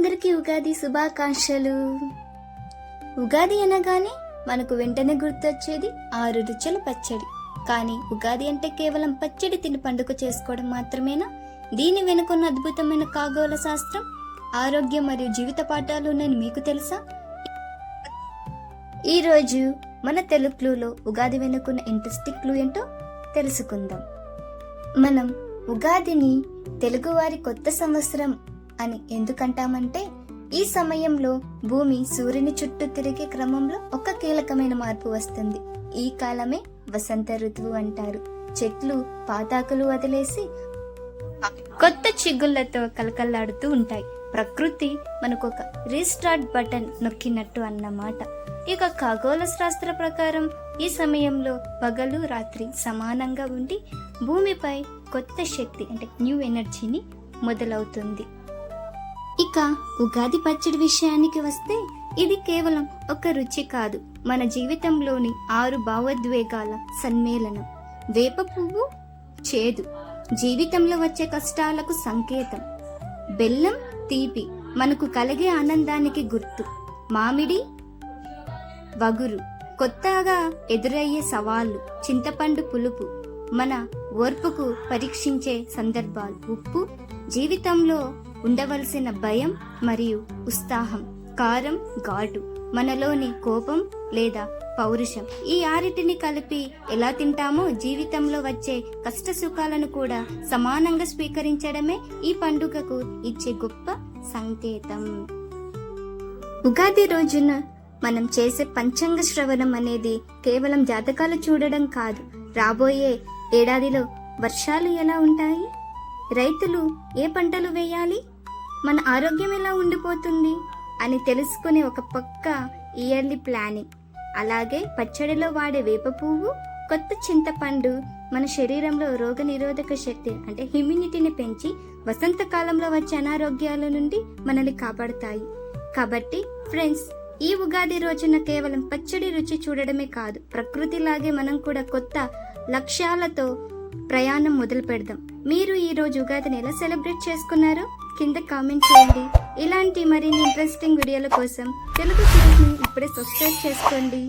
అందరికీ ఉగాది శుభాకాంక్షలు. ఉగాది అనగానే మనకు వెంటనే గుర్తొచ్చేది 6 రుచుల పచ్చడి. కానీ ఉగాది అంటే కేవలం పచ్చడి తిని పండుగ చేసుకోవడం మాత్రమేనా? దీని వెనుకున్న అద్భుతమైన ఖగోళ శాస్త్రం, ఆరోగ్యం మరియు జీవిత పాఠాలు ఉన్నాయని మీకు తెలుసా? ఈరోజు మన తెలుగు క్లూలో ఉగాది వెనుకున్న ఇంట్రెస్టింగ్ క్లూ ఏంటో తెలుసుకుందాం. మనం ఉగాదిని తెలుగువారి కొత్త సంవత్సరం అని ఎందుకంటామంటే, ఈ సమయంలో భూమి సూర్యుని చుట్టూ తిరిగే క్రమంలో ఒక కీలకమైన మార్పు వస్తుంది. ఈ కాలమే వసంత ఋతువు అంటారు. చెట్లు పాతాకులు వదిలేసి కొత్త చిగుళ్లతో కలకల్లాడుతూ ఉంటాయి. ప్రకృతి మనకు ఒక రీస్టార్ట్ బటన్ నొక్కినట్టు అన్నమాట. ఇక ఖగోళ శాస్త్ర ప్రకారం ఈ సమయంలో పగలు రాత్రి సమానంగా ఉండి భూమిపై కొత్త శక్తి అంటే న్యూ ఎనర్జీని మొదలవుతుంది. ఇక ఉగాది పచ్చడి విషయానికి వస్తే, ఇది కేవలం ఒక రుచి కాదు, మన జీవితంలోని 6 భావోద్వేగాల సమ్మేళనం. వేప పువ్వు చేదు, జీవితంలో వచ్చే కష్టాలకు సంకేతం. బెల్లం తీపి, మనకు కలిగే ఆనందానికి గుర్తు. మామిడి వగురు, కొత్తగా ఎదురయ్యే సవాళ్లు. చింతపండు పులుపు, మన ఓర్పుకు పరీక్షించే సందర్భాలు. ఉప్పు, జీవితంలో ఉండవలసిన భయం మరియు ఉత్సాహం. కారం ఘాటు, మనలోని కోపం లేదా పౌరుషం. ఈ 6టిని కలిపి ఎలా తింటామో జీవితంలో వచ్చే కష్ట సుఖాలను కూడా సమానంగా స్వీకరించడమే ఈ పండుగకు ఇచ్చే గొప్ప సంకేతం. ఉగాది రోజున మనం చేసే పంచాంగ శ్రవణం అనేది కేవలం జాతకాలు చూడడం కాదు, రాబోయే ఏడాదిలో వర్షాలు ఎలా ఉంటాయి, రైతులు ఏ పంటలు వేయాలి, మన ఆరోగ్యం ఎలా ఉండిపోతుంది అని తెలుసుకునే ఒక పక్క ఇయర్లీ ప్లానింగ్. అలాగే పచ్చడిలో వాడే వేప పువ్వు, కొత్త చింతపండు మన శరీరంలో రోగ నిరోధక శక్తి అంటే ఇమ్యూనిటీని పెంచి వసంతకాలంలో వచ్చే అనారోగ్యాల నుండి మనల్ని కాపాడుతాయి. కాబట్టి ఫ్రెండ్స్, ఈ ఉగాది రోజున కేవలం పచ్చడి రుచి చూడడమే కాదు, ప్రకృతిలాగే మనం కూడా కొత్త లక్ష్యాలతో ప్రయాణం మొదలు పెడదాం. మీరు ఈ రోజు ఉగాదిని ఎలా సెలబ్రేట్ చేసుకున్నారో కింద కామెంట్ చేయండి. ఇలాంటి మరిన్ని ఇంట్రెస్టింగ్ వీడియోల కోసం తెలుగు ఛానల్ని ఇప్పుడే సబ్స్క్రైబ్ చేసుకోండి.